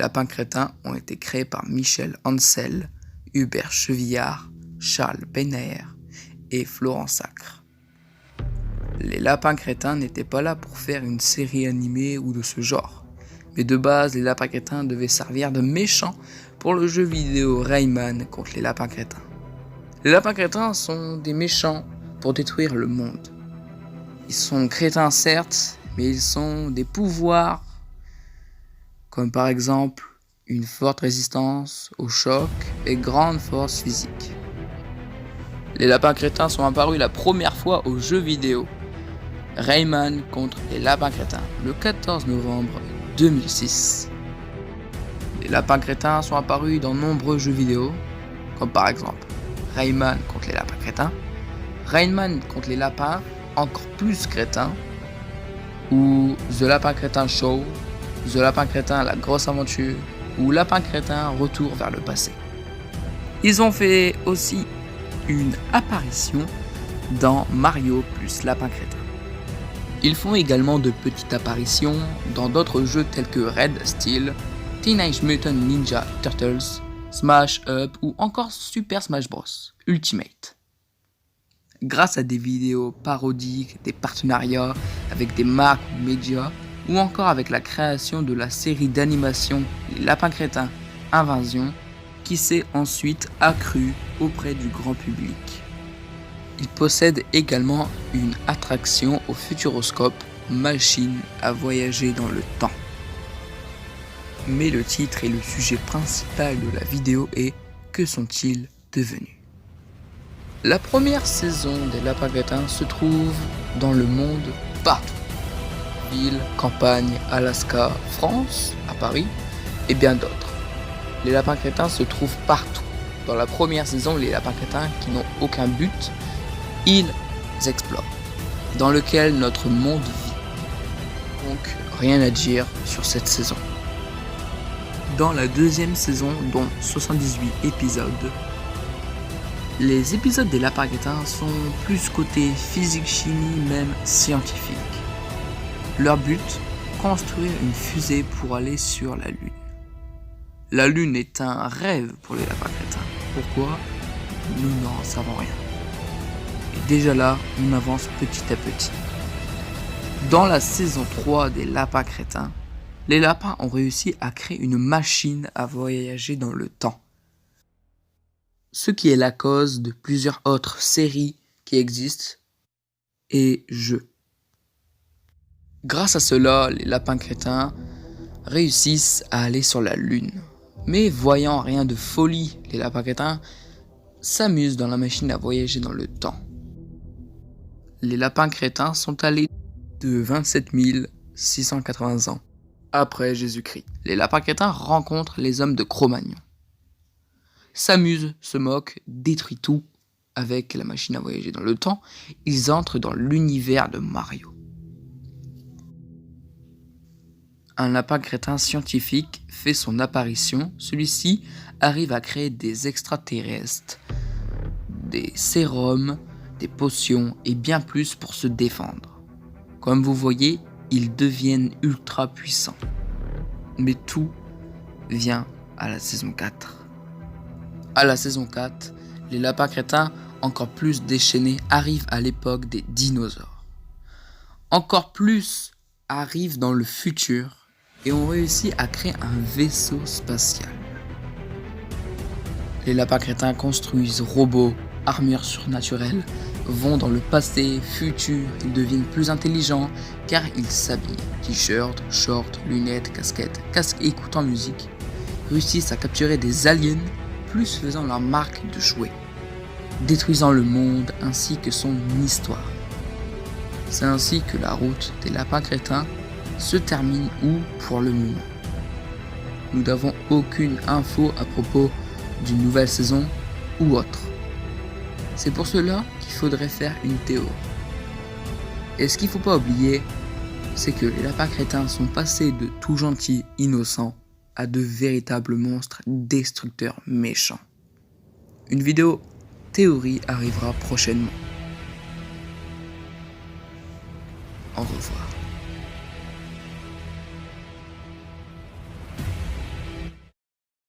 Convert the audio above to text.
lapins crétins ont été créés par Michel Ancel, Hubert Chevillard, Charles Penner et Florent Sacre. Les lapins crétins n'étaient pas là pour faire une série animée ou de ce genre, mais de base les lapins crétins devaient servir de méchants pour le jeu vidéo Rayman contre les lapins crétins. Les lapins crétins sont des méchants pour détruire le monde. Ils sont crétins certes, mais ils ont des pouvoirs comme par exemple une forte résistance au choc et grande force physique. Les lapins crétins sont apparus la première fois au jeu vidéo Rayman contre les lapins crétins le 14 novembre 2006. Les lapins crétins sont apparus dans nombreux jeux vidéo, comme par exemple Rayman contre les lapins crétins, Rayman contre les lapins encore plus crétins, ou The Lapin Crétin Show, The Lapin Crétin La Grosse Aventure, ou Lapin Crétin Retour vers le passé. Ils ont fait aussi une apparition dans Mario plus Lapin Crétin. Ils font également de petites apparitions dans d'autres jeux tels que Red Steel, Teenage Mutant Ninja Turtles, Smash Up ou encore Super Smash Bros. Ultimate. Grâce à des vidéos parodiques, des partenariats avec des marques ou médias, ou encore avec la création de la série d'animation Les Lapins Crétins Invasion, qui s'est ensuite accrue auprès du grand public. Il possède également une attraction au Futuroscope, machine à voyager dans le temps. Mais le titre et le sujet principal de la vidéo est « Que sont-ils devenus ?» La première saison des Lapins Crétins se trouve dans le monde partout. Ville, campagne, Alaska, France, à Paris, et bien d'autres. Les Lapins Crétins se trouvent partout. Dans la première saison, les Lapins Crétins qui n'ont aucun but, ils explorent, dans lequel notre monde vit. Donc, rien à dire sur cette saison. Dans la deuxième saison, dont 78 épisodes, les épisodes des Lapins Crétins sont plus côté physique-chimie, même scientifique. Leur but, construire une fusée pour aller sur la Lune. La Lune est un rêve pour les Lapins Crétins. Pourquoi ? Nous n'en savons rien. Et déjà là, on avance petit à petit. Dans la saison 3 des Lapins Crétins, les lapins ont réussi à créer une machine à voyager dans le temps. Ce qui est la cause de plusieurs autres séries qui existent et jeux. Grâce à cela, les lapins crétins réussissent à aller sur la Lune. Mais voyant rien de folie, les lapins crétins s'amusent dans la machine à voyager dans le temps. Les lapins crétins sont allés de 27 680 ans après Jésus-Christ. Les lapins crétins rencontrent les hommes de Cro-Magnon. S'amusent, se moquent, détruisent tout avec la machine à voyager dans le temps. Ils entrent dans l'univers de Mario. Un lapin crétin scientifique fait son apparition. Celui-ci arrive à créer des extraterrestres, des sérums, des potions et bien plus pour se défendre. Comme vous voyez, ils deviennent ultra puissants. Mais tout vient à la saison 4. À la saison 4, les lapins crétins, encore plus déchaînés, arrivent à l'époque des dinosaures. Encore plus arrivent dans le futur et ont réussi à créer un vaisseau spatial. Les lapins crétins construisent robots, armures surnaturelles, vont dans le passé, futur, ils deviennent plus intelligents car ils s'habillent. T-shirt, shorts, lunettes, casquettes, casques et écoutant musique, réussissent à capturer des aliens, plus faisant leur marque de jouets, détruisant le monde ainsi que son histoire. C'est ainsi que la route des lapins crétins se termine pour le moment. Nous n'avons aucune info à propos d'une nouvelle saison ou autre. C'est pour cela qu'il faudrait faire une théorie. Et ce qu'il ne faut pas oublier, c'est que les lapins crétins sont passés de tout gentils innocents à de véritables monstres destructeurs méchants. Une vidéo théorie arrivera prochainement.